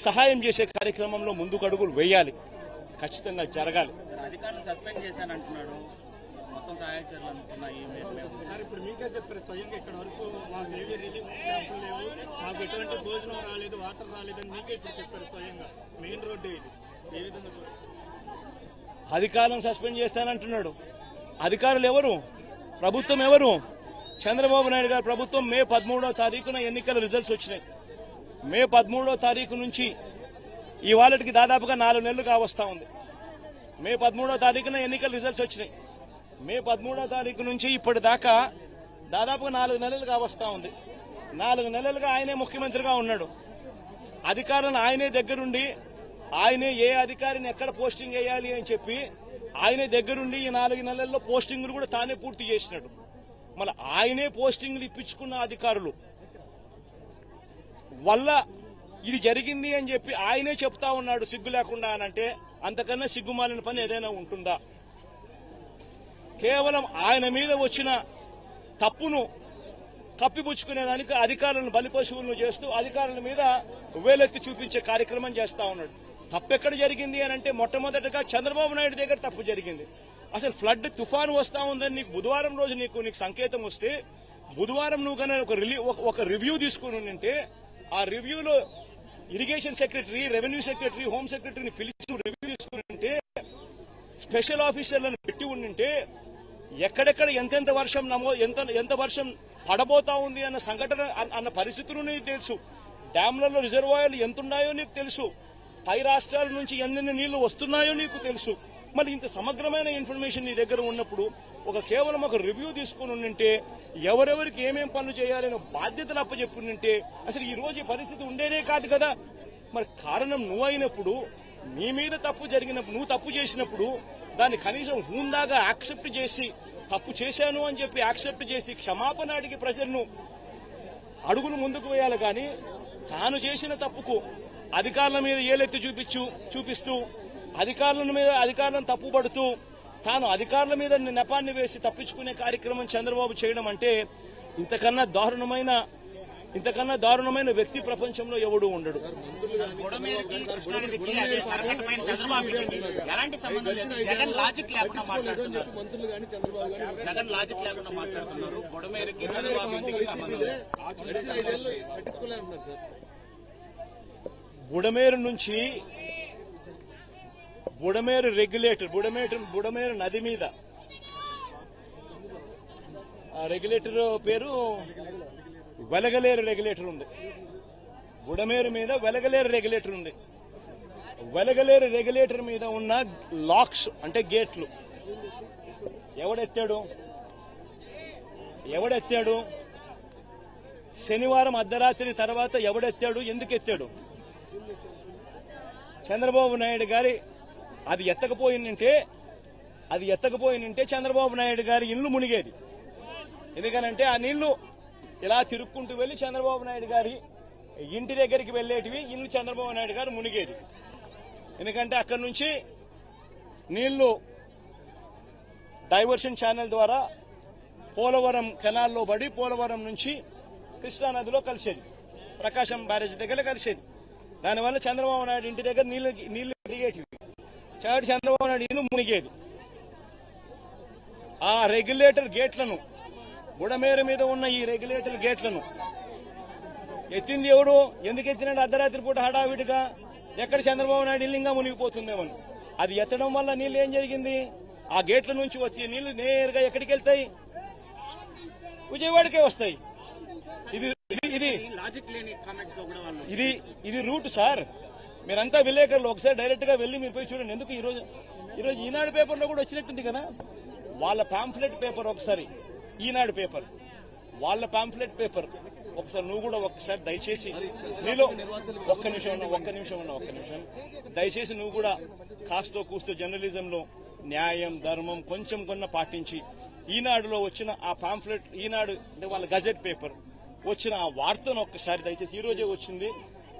సహాయం చేసే కార్యక్రమంలో ముందుకు అడుగులు వేయాలి, ఖచ్చితంగా జరగాలి. అధికారులు సస్పెండ్ చేశానంటున్నాడు, మొత్తం సహాయ చర్యలు అందుతున్నాయి. ఇప్పుడు మీకే చెప్పారు స్వయంగా ఇక్కడ వరకు మాకు ఏవి రిలీఫ్ క్యాంపులు లేవు, మాకు ఎటువంటి భోజనం రాలేదు, వాటర్ రాలేదని మీకే ఇప్పుడు చెప్పారు స్వయంగా. మెయిన్ రోడ్డు ఇది, ఏ విధంగా చూడాలి? అధికారులను సస్పెండ్ చేస్తానంటున్నాడు. అధికారులు ఎవరు? ప్రభుత్వం ఎవరు? చంద్రబాబు నాయుడు గారు ప్రభుత్వం. మే 13వ తారీఖున ఎన్నికల రిజల్ట్స్ వచ్చినాయి. మే 13వ తారీఖు నుంచి ఇవాళకి దాదాపుగా 4 నెలలు కావస్తా ఉంది. మే 13వ తారీఖున ఎన్నికల రిజల్ట్స్ వచ్చినాయి. మే 13వ తారీఖు నుంచి ఇప్పటిదాకా దాదాపుగా 4 నెలలు కావస్తా ఉంది. 4 నెలలుగా ఆయనే ముఖ్యమంత్రిగా ఉన్నాడు. అధికారులను ఆయనే దగ్గరుండి, ఆయనే ఏ అధికారిని ఎక్కడ పోస్టింగ్ వేయాలి అని చెప్పి ఆయనే దగ్గరుండి ఈ 4 నెలల్లో పోస్టింగ్లు కూడా తానే పూర్తి చేసినాడు. మళ్ళీ ఆయనే పోస్టింగ్లు ఇప్పించుకున్న అధికారులు వల్ల ఇది జరిగింది అని చెప్పి ఆయనే చెప్తా ఉన్నాడు సిగ్గు లేకుండా అనంటే అంతకన్నా సిగ్గుమాలిన పని ఏదైనా ఉంటుందా? కేవలం ఆయన మీద వచ్చిన తప్పును కప్పిపుచ్చుకునేదానికి అధికారులను బలిపశువులను చేస్తూ అధికారుల మీద వేలెత్తి చూపించే కార్యక్రమం చేస్తా ఉన్నాడు. తప్పెక్కడ జరిగింది అని అంటే మొట్టమొదటిగా చంద్రబాబు నాయుడు దగ్గర తప్పు జరిగింది. అసలు ఫ్లడ్ తుఫాను వస్తా ఉందని నీకు బుధవారం రోజు నీకు సంకేతం వస్తే బుధవారం నువ్వు కన్నా ఒక రివ్యూ తీసుకుని ఉంటే ఆ రివ్యూలో irrigation secretary, revenue secretary, home సెక్రటరీని పిలిచి రివ్యూ తీసుకుని ఉంటే, స్పెషల్ ఆఫీసర్లను పెట్టి ఉంటే ఎక్కడెక్కడ ఎంతెంత వర్షం ఎంత వర్షం పడబోతా ఉంది అన్న సంఘటన అన్న పరిస్థితులు నీకు తెలుసు. డ్యాంలలో రిజర్వాయర్లు ఎంతున్నాయో నీకు తెలుసు. పై రాష్ట్రాల నుంచి ఎన్నెన్ని నీళ్లు వస్తున్నాయో నీకు తెలుసు. మరి ఇంత సమగ్రమైన ఇన్ఫర్మేషన్ నీ దగ్గర ఉన్నప్పుడు కేవలం ఒక రివ్యూ తీసుకుని ఉంటే ఎవరెవరికి ఏమేం పనులు చేయాలనే బాధ్యతలు అప్పచెప్పుంటే అసలు ఈ రోజు ఈ పరిస్థితి ఉండేదే కాదు కదా. మరి కారణం నువ్వైనప్పుడు, నీ మీద తప్పు జరిగినప్పుడు, నువ్వు తప్పు చేసినప్పుడు దాన్ని కనీసం హూందాగా యాక్సెప్ట్ చేసి తప్పు చేశాను అని చెప్పి యాక్సెప్ట్ చేసి క్షమాపణ అడిగి ప్రజలను అడుగులు ముందుకు వేయాలి. కానీ తాను చేసిన తప్పుకు అధికారుల మీద ఏలెత్తి చూపిస్తూ అధికారులను తప్పుపడుతూ తాను అధికారుల మీద నెపాన్ని వేసి తప్పించుకునే కార్యక్రమం చంద్రబాబు చేయడం అంటే ఇంతకన్నా దారుణమైన వ్యక్తి ప్రపంచంలో ఎవడూ ఉండడు. బుడమేరు నుంచి బుడమేరు నది మీద ఆ రెగ్యులేటర్ పేరు వెలగలేరు రెగ్యులేటర్ ఉంది. బుడమేరు మీద వెలగలేరు రెగ్యులేటర్ ఉంది. వెలగలేరు రెగ్యులేటర్ మీద ఉన్న లాక్స్ అంటే గేట్లు ఎవడెత్తాడు? శనివారం అర్ధరాత్రి తర్వాత ఎవడెత్తాడు? ఎందుకు ఎత్తాడు? చంద్రబాబు నాయుడు గారి అది ఎత్తకపోయినంటే చంద్రబాబు నాయుడు గారి ఇల్లు మునిగేది. ఎందుకనంటే ఆ నీళ్లు ఇలా తిరుక్కుంటూ వెళ్లి చంద్రబాబు నాయుడు గారి ఇంటి దగ్గరికి వెళ్లేటివి, ఇల్లు చంద్రబాబు నాయుడు గారు మునిగేది. ఎందుకంటే అక్కడి నుంచి నీళ్లు డైవర్షన్ ఛానల్ ద్వారా పోలవరం కెనాల్లో పడి పోలవరం నుంచి కృష్ణానదిలో కలిసేది, ప్రకాశం బ్యారేజ్ దగ్గర కలిసేది. దానివల్ల చంద్రబాబు నాయుడు ఇంటి దగ్గర నీళ్లు దిగేటివి, చంద్రబాబు నాయుడు ఇల్లు మునిగేది. ఆ రెగ్యులేటర్ గేట్లను, బుడమేరు మీద ఉన్న ఈ రెగ్యులేటర్ గేట్లను ఎత్తింది ఎవడు? ఎందుకు ఎత్తినాడు? అర్ధరాత్రి పూట హడావిడిగా ఎక్కడ చంద్రబాబు నాయుడు ఇల్లు ఇంకా మునిగిపోతుందేమని. అది ఎత్తడం వల్ల నీళ్లు ఏం జరిగింది? ఆ గేట్ల నుంచి వచ్చే నీళ్లు నేరుగా ఎక్కడికి వెళ్తాయి? విజయవాడకే వస్తాయి. ఇది రూట్ సార్. మీరంతా విలేకరులు ఒకసారి డైరెక్ట్ గా వెళ్లి మీరు పోయి చూడండి. ఎందుకు ఈరోజు ఈనాడు పేపర్లో కూడా వచ్చినట్టుంది కదా వాళ్ళ పాంఫ్లెట్ పేపర్. ఒకసారి ఈనాడు పేపర్, వాళ్ళ పాంఫ్లెట్ పేపర్ ఒకసారి నువ్వు కూడా ఒక్కసారి దయచేసి నీలో ఒక్క నిమిషం దయచేసి నువ్వు కూడా కాస్తో కూస్తో జర్నలిజంలో న్యాయం ధర్మం కొంచెం కొన్న పాటించి ఈనాడులో వచ్చిన ఆ పాంఫ్లెట్, ఈనాడు అంటే వాళ్ళ గజెట్ పేపర్ వచ్చిన ఆ వార్తను ఒక్కసారి దయచేసి, ఈ రోజే వచ్చింది,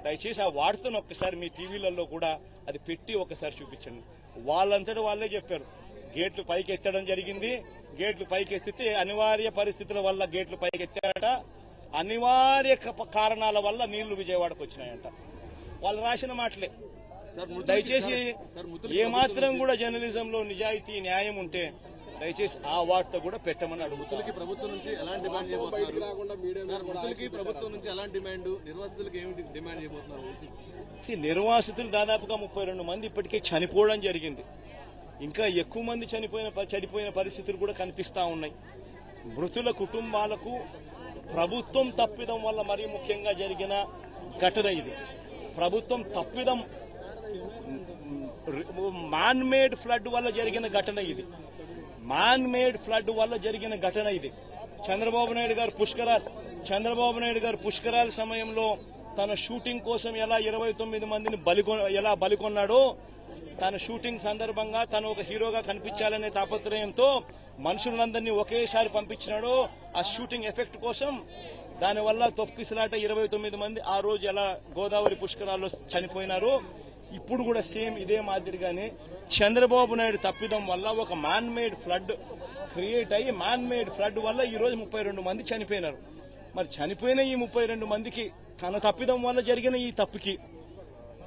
దయచేసి ఆ వార్తను ఒక్కసారి మీ టీవీలలో కూడా అది పెట్టి ఒకసారి చూపించండి. వాళ్ళంతటా వాళ్ళే చెప్పారు గేట్లు పైకి ఎత్తడం జరిగింది. గేట్లు పైకి ఎత్తితే అనివార్య పరిస్థితుల వల్ల గేట్లు పైకి ఎత్తారట. అనివార్య కారణాల వల్ల నీళ్లు విజయవాడకు వచ్చినాయంట. వాళ్ళు రాసిన మాటలే. దయచేసి ఏమాత్రం కూడా జర్నలిజంలో నిజాయితీ న్యాయం ఉంటే దయచేసి ఆ వార్త కూడా పెట్టమని అడుగుతారు. ప్రభుత్వం నుంచి ఎలాంటి డిమాండ్ చేయబోతున్నారు? ప్రభుత్వం నుంచి ఎలాంటి డిమాండ్, నిర్వాసితులకు ఏమిటి డిమాండ్ చేయబోతున్నారు? నిర్వాసితులు దాదాపుగా 32 మంది ఇప్పటికే చనిపోవడం జరిగింది. ఇంకా ఎక్కువ మంది చనిపోయిన పరిస్థితులు కూడా కనిపిస్తా ఉన్నాయి. మృతుల కుటుంబాలకు ప్రభుత్వం తప్పిదం వల్ల మరీ ముఖ్యంగా జరిగిన ఘటన ఇది. ప్రభుత్వం తప్పిదం మ్యాన్ మేడ్ ఫ్లడ్ వల్ల జరిగిన ఘటన ఇది. మ్యాన్ మేడ్ ఫ్లడ్ వల్ల జరిగిన ఘటన ఇది. చంద్రబాబు నాయుడు గారు పుష్కరాల సమయంలో తన షూటింగ్ కోసం ఎలా 29 మందిని ఎలా బలికొన్నాడో, తన షూటింగ్ సందర్భంగా తను ఒక హీరోగా కనిపించాలనే తాపత్రయంతో మనుషులందరినీ ఒకేసారి పంపించినాడో ఆ షూటింగ్ ఎఫెక్ట్ కోసం, దానివల్ల తొక్కిసలాట 29 మంది ఆ రోజు ఎలా గోదావరి పుష్కరాల్లో చనిపోయినారో, ఇప్పుడు కూడా సేమ్ ఇదే మాదిరిగానే చంద్రబాబు నాయుడు తప్పిదం వల్ల ఒక మ్యాన్ మేడ్ ఫ్లడ్ క్రియేట్ అయ్యి మ్యాన్ మేడ్ ఫ్లడ్ వల్ల ఈ రోజు 32 మంది చనిపోయినారు. మరి చనిపోయిన ఈ 32 మందికి తన తప్పిదం వల్ల జరిగిన ఈ తప్పుకి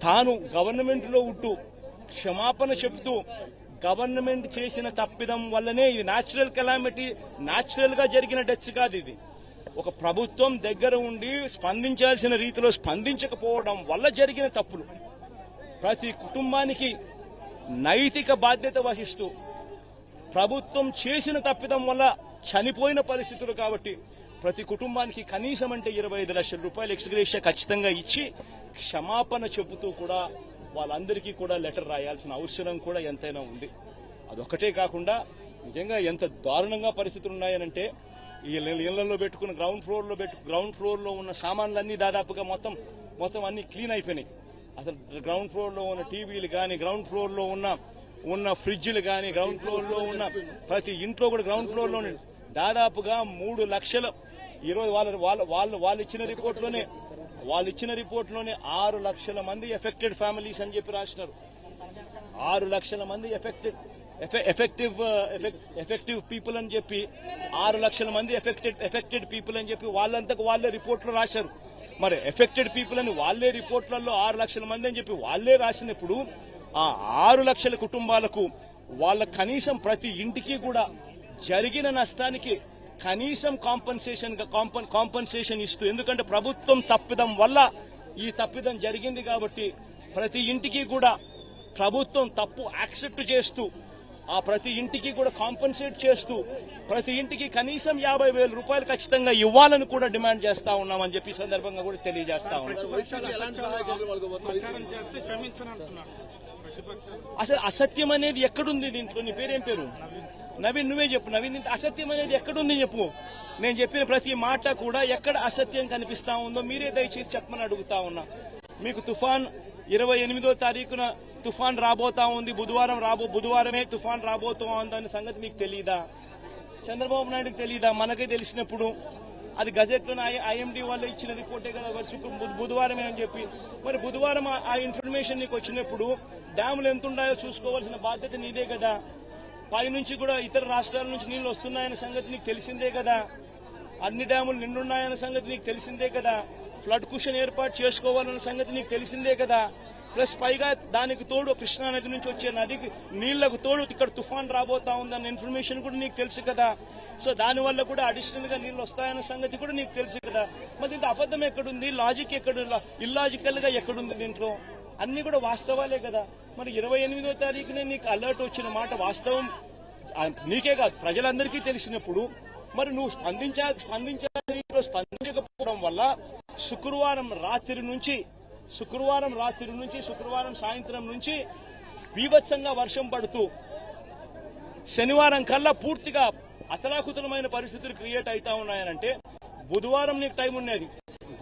తాను గవర్నమెంట్ లో ఉంటూ క్షమాపణ చెబుతూ గవర్నమెంట్ చేసిన తప్పిదం వల్లనే ఇది న్యాచురల్ కెలామిటీ, న్యాచురల్ గా జరిగిన డెత్స్ కాదు. ఇది ఒక ప్రభుత్వం దగ్గర ఉండి స్పందించాల్సిన రీతిలో స్పందించకపోవడం వల్ల జరిగిన తప్పులు. ప్రతి కుటుంబానికి నైతిక బాధ్యత వహిస్తూ ప్రభుత్వం చేసిన తప్పిదం వల్ల చనిపోయిన పరిస్థితులు కాబట్టి ప్రతి కుటుంబానికి కనీసం అంటే 25 లక్షల రూపాయలు ఎక్స్గ్రేషియా ఖచ్చితంగా ఇచ్చి క్షమాపణ చెబుతూ కూడా వాళ్ళందరికీ కూడా లెటర్ రాయాల్సిన అవసరం కూడా ఎంతైనా ఉంది. అదొక్కటే కాకుండా నిజంగా ఎంత దారుణంగా పరిస్థితులు ఉన్నాయనంటే ఈ ఇళ్లలో పెట్టుకున్న గ్రౌండ్ ఫ్లోర్ లో ఉన్న సామాన్లన్నీ దాదాపుగా మొత్తం అన్ని క్లీన్ అయిపోయినాయి. అసలు గ్రౌండ్ ఫ్లోర్ లో ఉన్న టీవీలు కానీ, గ్రౌండ్ ఫ్లోర్ లో ఉన్న ఫ్రిడ్జ్లు కానీ, గ్రౌండ్ ఫ్లోర్ లో ఉన్న ప్రతి ఇంట్లో కూడా గ్రౌండ్ ఫ్లోర్ లోనే దాదాపుగా 3 లక్షల ఈరోజు వాళ్ళు ఇచ్చిన రిపోర్ట్లోనే 6 లక్షల మంది ఎఫెక్టెడ్ ఫ్యామిలీస్ అని చెప్పి రాసినారు. 6 లక్షల మంది ఎఫెక్టివ్ పీపుల్ అని చెప్పి 6 లక్షల మంది ఎఫెక్టెడ్ పీపుల్ అని చెప్పి వాళ్ళంతకు వాళ్ళే రిపోర్ట్లో రాశారు. మరి ఎఫెక్టెడ్ పీపుల్ అని వాళ్ళే రిపోర్ట్లలో 6 లక్షల మంది అని చెప్పి వాళ్ళే రాసినప్పుడు ఆ 6 లక్షల కుటుంబాలకు వాళ్ళ కనీసం ప్రతి ఇంటికి కూడా జరిగిన నష్టానికి కనీసం కాంపన్సేషన్ ఇస్తూ, ఎందుకంటే ప్రభుత్వం తప్పిదం వల్ల ఈ తప్పిదం జరిగింది కాబట్టి ప్రతి ఇంటికి కూడా ప్రభుత్వం తప్పు యాక్సెప్ట్ చేస్తూ ఆ ప్రతి ఇంటికి కూడా కాంపన్సేట్ చేస్తూ ప్రతి ఇంటికి కనీసం 50,000 రూపాయలు ఖచ్చితంగా ఇవ్వాలని కూడా డిమాండ్ చేస్తా ఉన్నామని చెప్పి సందర్భంగా కూడా తెలియజేస్తా ఉన్నాం. అసలు అసత్యం అనేది ఎక్కడుంది దీంట్లో? నీ పేరేం పేరు? నవీన్, నువ్వే చెప్పు. నవీన్, అసత్యం అనేది ఎక్కడుంది చెప్పు. నేను చెప్పిన ప్రతి మాట కూడా ఎక్కడ అసత్యం కనిపిస్తా ఉందో మీరే దయచేసి చెప్పమని అడుగుతా ఉన్నా. మీకు తుఫాన్ 28వ తారీఖున తుఫాన్ రాబోతా ఉంది, బుధవారమే తుఫాన్ రాబోతా ఉందన్న సంగతి మీకు తెలియదా? చంద్రబాబు నాయుడుకి తెలియదా? మనకే తెలిసినప్పుడు అది గజెట్లోనే ఐఎండీ వాళ్ళు ఇచ్చిన రిపోర్టే కదా బుధవారమే అని చెప్పి. మరి బుధవారం ఆ ఇన్ఫర్మేషన్ నీకు వచ్చినప్పుడు డ్యాములు ఎంత ఉన్నాయో చూసుకోవాల్సిన బాధ్యత నీదే కదా. పైనుంచి కూడా ఇతర రాష్ట్రాల నుంచి నీళ్లు వస్తున్నాయన్న సంగతి నీకు తెలిసిందే కదా. అన్ని డ్యాములు నిండున్నాయన్న సంగతి నీకు తెలిసిందే కదా. ఫ్లడ్ కుషన్ ఏర్పాటు చేసుకోవాలన్న సంగతి నీకు తెలిసిందే కదా. ప్లస్ పైగా దానికి తోడు కృష్ణా నది నుంచి వచ్చే నదికి నీళ్లకు తోడు ఇక్కడ తుఫాన్ రాబోతా ఉందన్న ఇన్ఫర్మేషన్ కూడా నీకు తెలుసు కదా. సో దానివల్ల కూడా అడిషనల్ గా నీళ్లు వస్తాయన్న సంగతి కూడా నీకు తెలుసు కదా. మరి ఇంత అబద్ధం ఎక్కడుంది? లాజిక్ ఎక్కడ? ఇల్లాజికల్ గా ఎక్కడుంది దీంట్లో? అన్ని కూడా వాస్తవాలే కదా. మరి 28వ తారీఖునే నీకు అలర్ట్ వచ్చిన మాట వాస్తవం నీకే కాదు ప్రజలందరికీ తెలిసినప్పుడు మరి నువ్వు స్పందించకపోవడం వల్ల శుక్రవారం రాత్రి నుంచి శుక్రవారం సాయంత్రం నుంచి బీభత్సంగా వర్షం పడుతూ శనివారం కల్లా పూర్తిగా అతలాకుతలమైన పరిస్థితులు క్రియేట్ అవుతా ఉన్నాయనంటే బుధవారం నీకు టైం ఉన్నది,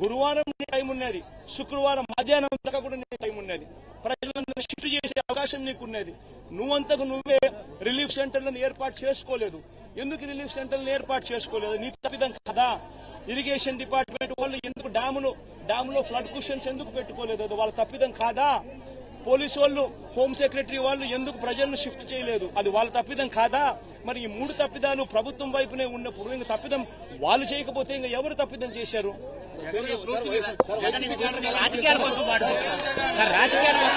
గురువారం నీకు టైం ఉన్నది, శుక్రవారం మధ్యాహ్నం దాకా కూడా నీకు టైం ఉన్నది. ప్రజలందరూ షిఫ్ట్ చేసే అవకాశం నీకున్నది. నువ్వంతకు నువ్వే రిలీఫ్ సెంటర్లను ఏర్పాటు చేసుకోలేదు. ఎందుకు రిలీఫ్ సెంటర్లను ఏర్పాటు చేసుకోలేదు? నీ తప్పిదం కదా. ఇరిగేషన్ డిపార్ట్మెంట్ వాళ్ళు ఎందుకు డ్యాములో ఫ్లడ్ కుషన్స్ ఎందుకు పెట్టుకోలేదు? అది వాళ్ళ తప్పిదం కాదా? పోలీసు వాళ్ళు, హోమ్ సెక్రటరీ వాళ్ళు ఎందుకు ప్రజలను షిఫ్ట్ చేయలేదు? అది వాళ్ళ తప్పిదం కాదా? మరి ఈ 3 తప్పిదాలు ప్రభుత్వం వైపునే ఉన్నప్పుడు ఇంకా తప్పిదం వాళ్ళు చేయకపోతే ఇంకా ఎవరు తప్పిదం చేశారు? రాజకీయాల కోసం